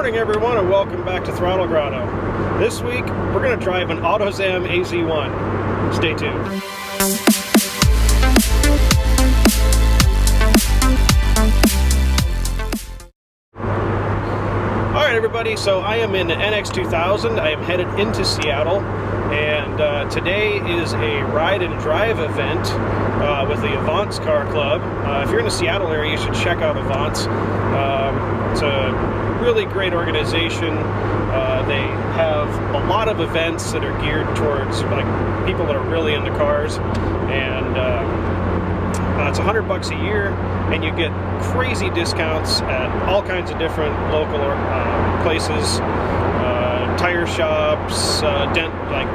morning, everyone, and welcome back to Throttle Grotto. This week, we're going to drive an AutoZam AZ1. Stay tuned. Alright, everybody, so I am in the NX2000. I am headed into Seattle, and today is a ride and drive event with the Avants Car Club. If you're in the Seattle area, you should check out Avants. It's a really great organization. They have a lot of events that are geared towards like people that are really into cars, and it's $100 a year, and you get crazy discounts at all kinds of different local places, tire shops,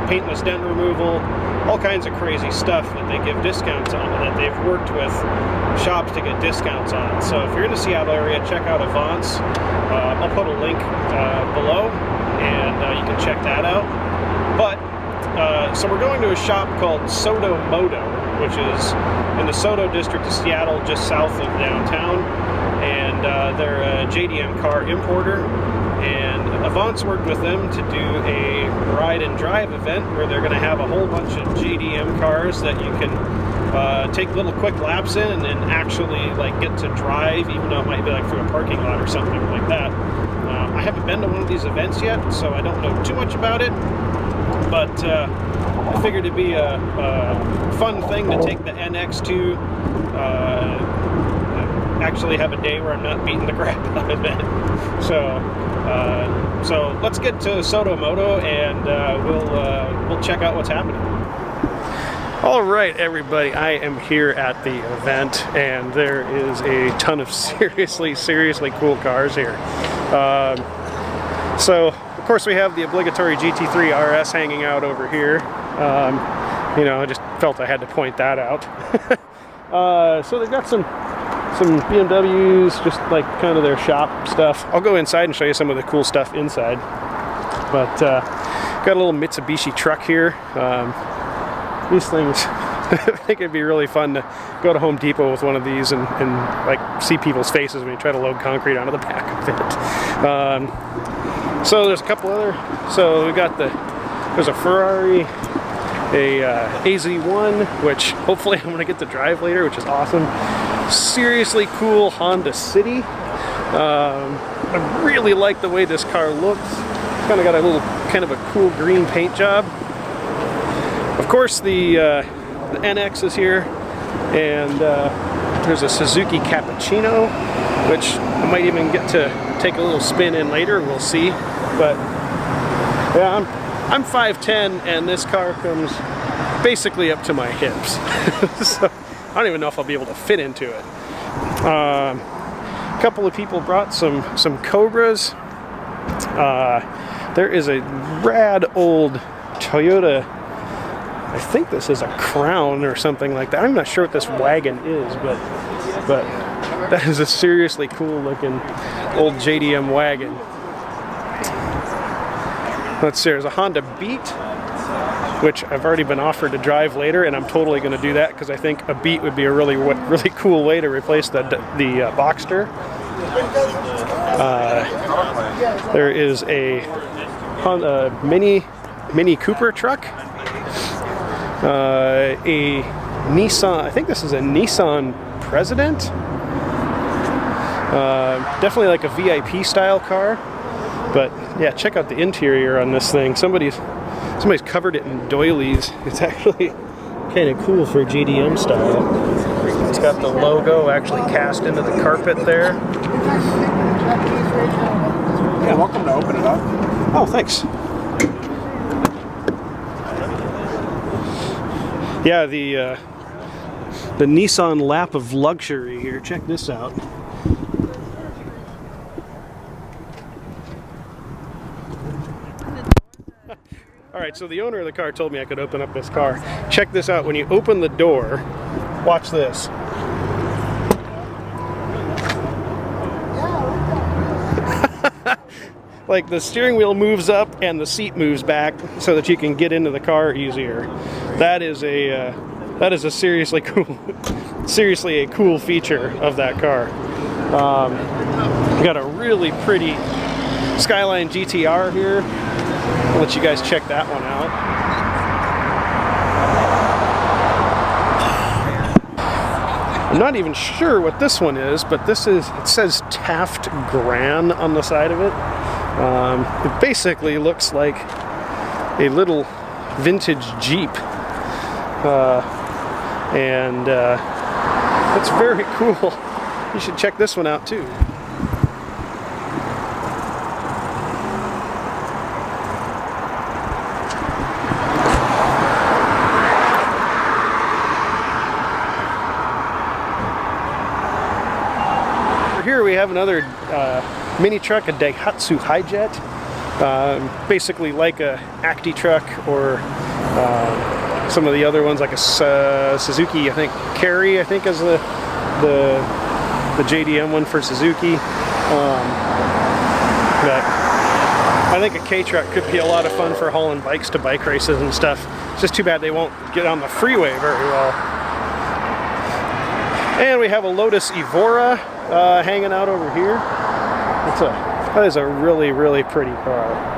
paintless dent removal, all kinds of crazy stuff that they give discounts on, that they've worked with shops to get discounts on. So if you're in the Seattle area, check out Avants. I'll put a link below, and you can check that out. But so we're going to a shop called Sodo Moto, which is in the Sodo district of Seattle, just south of downtown, and they're a JDM car importer. And Avants worked with them to do a ride and drive event where they're going to have a whole bunch of JDM cars that you can take little quick laps in and actually like get to drive, even though it might be like through a parking lot or something like that. I haven't been to one of these events yet, so I don't know too much about it, but I figured it'd be a fun thing to take the NX to actually have a day where I'm not beating the crap out of it. So let's get to Sodo Moto, and we'll check out what's happening. All right, everybody, I am here at the event, and there is a ton of seriously cool cars here. So of course we have the obligatory GT3 RS hanging out over here. You know, I just felt I had to point that out. So they've got some BMWs, just like kind of their shop stuff. I'll go inside and show you some of the cool stuff inside. But got a little Mitsubishi truck here. These things, I think it'd be really fun to go to Home Depot with one of these and like see people's faces when you try to load concrete onto the back of it. So there's a couple other. So we got there's a Ferrari, a AZ1, which hopefully I'm going to get to drive later, which is awesome. Seriously cool Honda City. I really like the way this car looks. It's kind of got a little kind of a cool green paint job. Of course, the NX is here, and there's a Suzuki Cappuccino, which I might even get to take a little spin in later. We'll see. But yeah, I'm 5'10", and this car comes basically up to my hips. So I don't even know if I'll be able to fit into it. A couple of people brought some Cobras. There is a rad old Toyota. I think this is a Crown or something like that. I'm not sure what this wagon is, but that is a seriously cool looking old JDM wagon. Let's see, there's a Honda Beat, which I've already been offered to drive later, and I'm totally going to do that because I think a Beat would be a really cool way to replace the Boxster. There is a Honda Mini Cooper truck. A Nissan, I think this is a Nissan President. Definitely like a VIP style car. But yeah, check out the interior on this thing. Somebody's covered it in doilies. It's actually kind of cool for GDM style. It's got the logo actually cast into the carpet there. Yeah, welcome to open it up. Oh, thanks. Yeah, the Nissan lap of luxury here. Check this out. All right, so the owner of the car told me I could open up this car. Check this out. When you open the door, watch this. Like the steering wheel moves up and the seat moves back so that you can get into the car easier. That is a seriously a cool feature of that car. Got a really pretty Skyline GTR here. I'll let you guys check that one out. I'm not even sure what this one is, but this is, it says Taft Gran on the side of it. It basically looks like a little vintage Jeep. It's very cool. You should check this one out too. Here we have another mini truck, a Daihatsu Hi-Jet. Basically like a Acti truck or some of the other ones, like a Suzuki, I think Carry, I think is the JDM one for Suzuki. But I think a K-truck could be a lot of fun for hauling bikes to bike races and stuff. It's just too bad they won't get on the freeway very well. And we have a Lotus Evora hanging out over here. That is a really, really pretty car.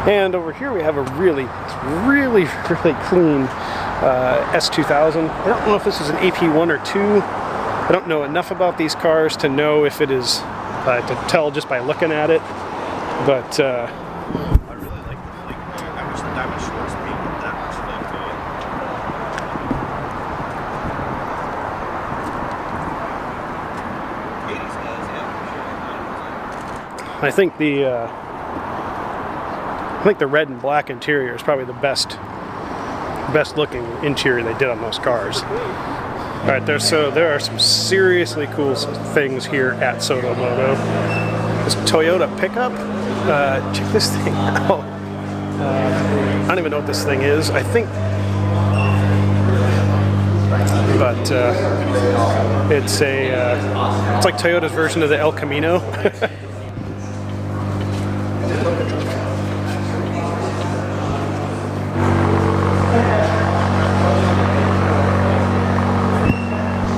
And over here we have a really clean S2000. I don't know if this is an AP1 or 2. I don't know enough about these cars to know if it is, to tell just by looking at it. But I really like I wish the diamond shorts painted that much look to it. 80s does, yeah, for sure. I think the red and black interior is probably the best looking interior they did on those cars. All right, there are some seriously cool things here at Sodo Moto. This Toyota pickup, check this thing out. I don't even know what this thing is. I think, but it's like Toyota's version of the El Camino.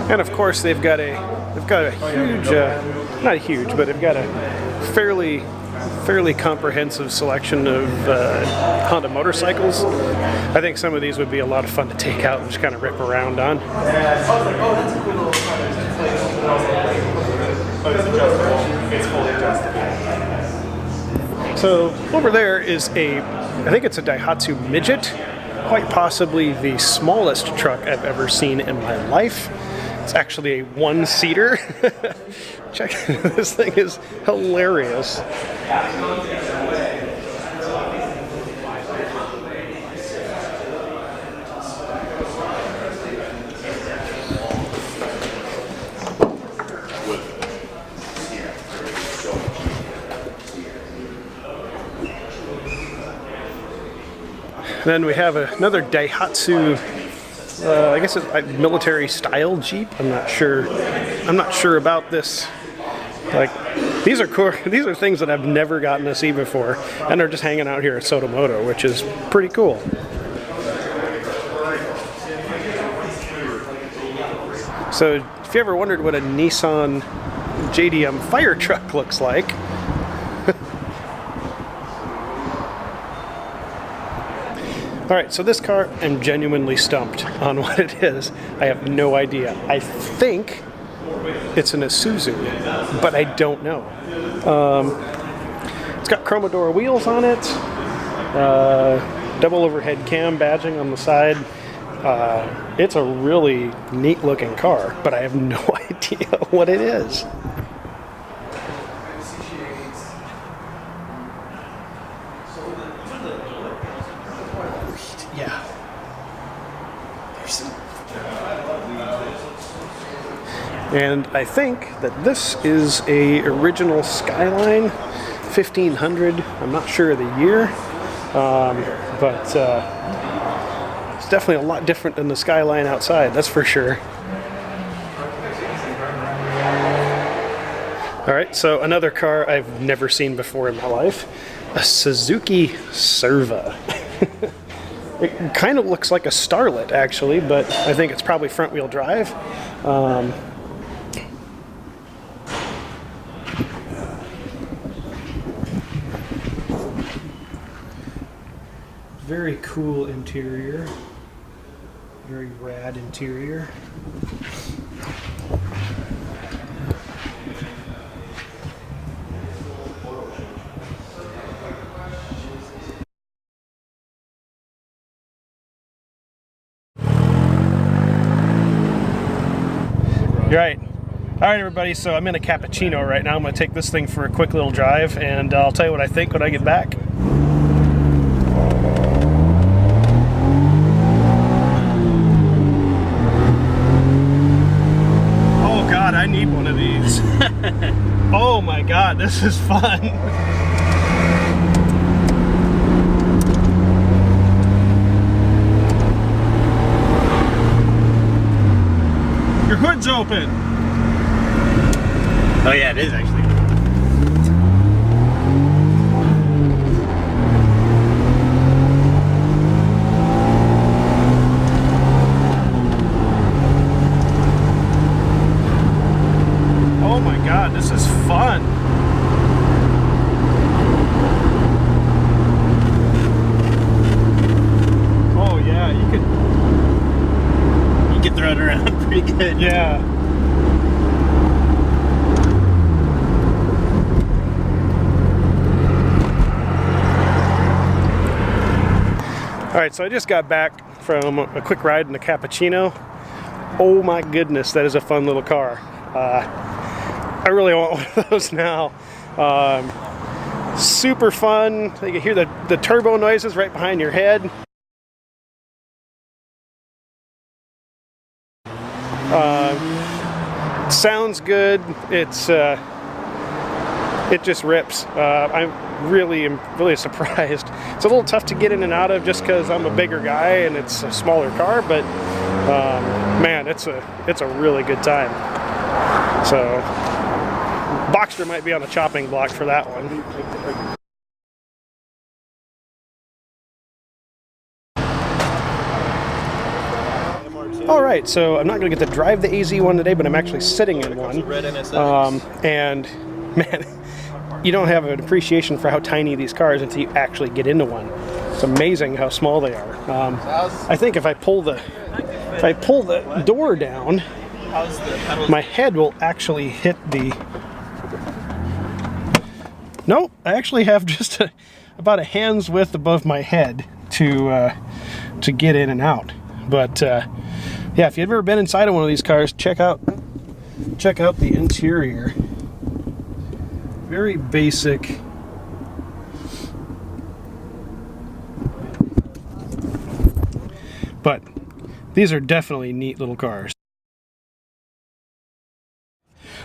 And of course, they've got a huge, not huge, but they've got a fairly comprehensive selection of Honda motorcycles. I think some of these would be a lot of fun to take out and just kind of rip around on. So over there is I think it's a Daihatsu Midget, quite possibly the smallest truck I've ever seen in my life. It's actually a one-seater. Check, this thing is hilarious. Then we have another Daihatsu, I guess it's a military style Jeep. I'm not sure about this. Like, these are cool. These are things that I've never gotten to see before, and they're just hanging out here at Sodo Moto, which is pretty cool. So if you ever wondered what a Nissan JDM fire truck looks like, all right, so this car, I'm genuinely stumped on what it is. I have no idea. I think it's an Isuzu, but I don't know. It's got Chromodor wheels on it, double overhead cam badging on the side. It's a really neat looking car, but I have no idea what it is. Yeah. And I think that this is a original Skyline 1500. I'm not sure of the year, but it's definitely a lot different than the Skyline outside, that's for sure. All right, so another car I've never seen before in my life, a Suzuki Serva. It kind of looks like a Starlet, actually, but I think it's probably front-wheel drive. very cool interior. Very rad interior. Right. All right, everybody, so I'm in a cappuccino right now. I'm going to take this thing for a quick little drive, and I'll tell you what I think when I get back. Oh, God, I need one of these. Oh, my God, this is fun. Your hood's open. Oh yeah, it is actually. Oh my God, this is fun. Oh yeah, you You can throw it around pretty good. yeah. All right, so I just got back from a quick ride in a cappuccino. Oh my goodness, that is a fun little car. I really want one of those now. Super fun. You can hear the turbo noises right behind your head. Sounds good. It just rips. I'm really surprised. It's a little tough to get in and out of just because I'm a bigger guy and it's a smaller car, but man, it's a really good time. So Boxster might be on the chopping block for that one. All right, so I'm not going to get to drive the AZ one today, but I'm actually sitting in one. And man, you don't have an appreciation for how tiny these cars until you actually get into one. It's amazing how small they are. I think if I pull the door down, my head will actually hit the. Nope, I actually have just about a hand's width above my head to get in and out. But yeah, if you've ever been inside of one of these cars, check out the interior. Very basic. But these are definitely neat little cars.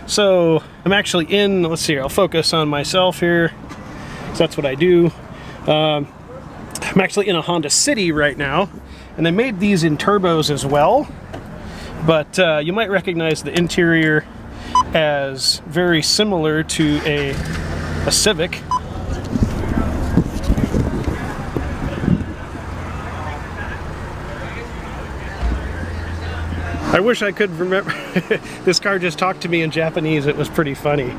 So I'm actually in, let's see here, I'll focus on myself here. So that's what I do. I'm actually in a Honda City right now, and they made these in turbos as well. But you might recognize the interior as very similar to a Civic. I wish I could remember. This car just talked to me in Japanese. It was pretty funny.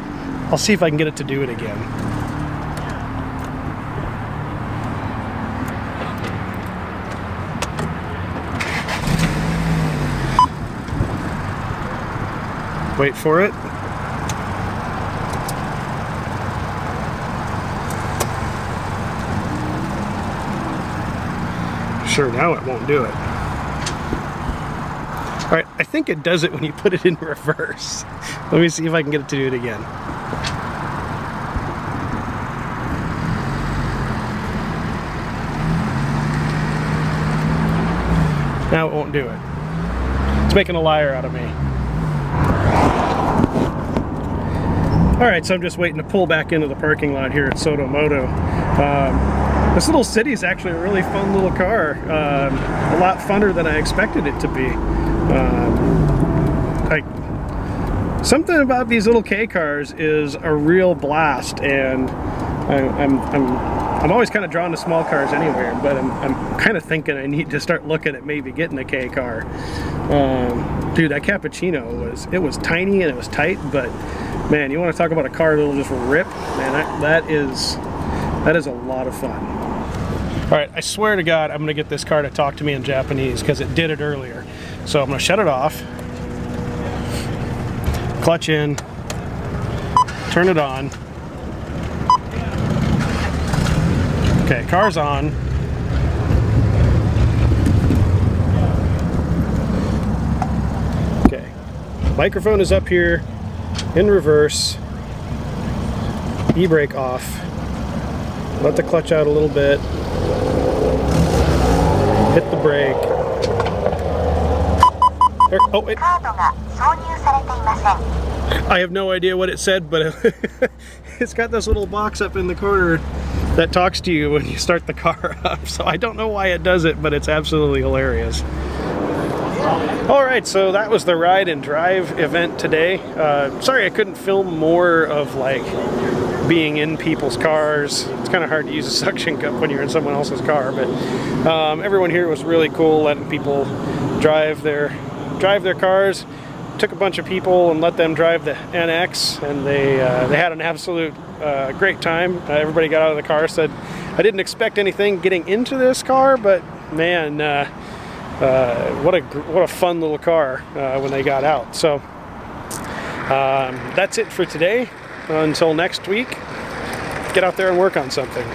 I'll see if I can get it to do it again. Wait for it. Sure, now it won't do it. All right, I think it does it when you put it in reverse. Let me see if I can get it to do it again. Now it won't do it. It's making a liar out of me. All right, so I'm just waiting to pull back into the parking lot here at Sodo Moto. This little city is actually a really fun little car. A lot funner than I expected it to be. Something about these little K cars is a real blast, and I'm always kind of drawn to small cars anywhere, but I'm kind of thinking I need to start looking at maybe getting a K car. Dude, that cappuccino was tiny and it was tight, but man, you want to talk about a car that'll just rip, man, that is a lot of fun. All right, I swear to God, I'm gonna get this car to talk to me in Japanese because it did it earlier. So I'm gonna shut it off, clutch in, turn it on. Okay, car's on. Okay, microphone is up here, in reverse, e-brake off. Let the clutch out a little bit. Hit the brake. There, oh, wait. I have no idea what it said, but it's got this little box up in the corner that talks to you when you start the car up. So I don't know why it does it, but it's absolutely hilarious. All right, so that was the ride and drive event today. Sorry I couldn't film more of like being in people's cars. It's kind of hard to use a suction cup when you're in someone else's car, but everyone here was really cool, letting people drive their cars. Took a bunch of people and let them drive the NX, and they had an absolute great time. Everybody got out of the car, said, I didn't expect anything getting into this car, but man, what a fun little car when they got out. So that's it for today. Until next week, get out there and work on something.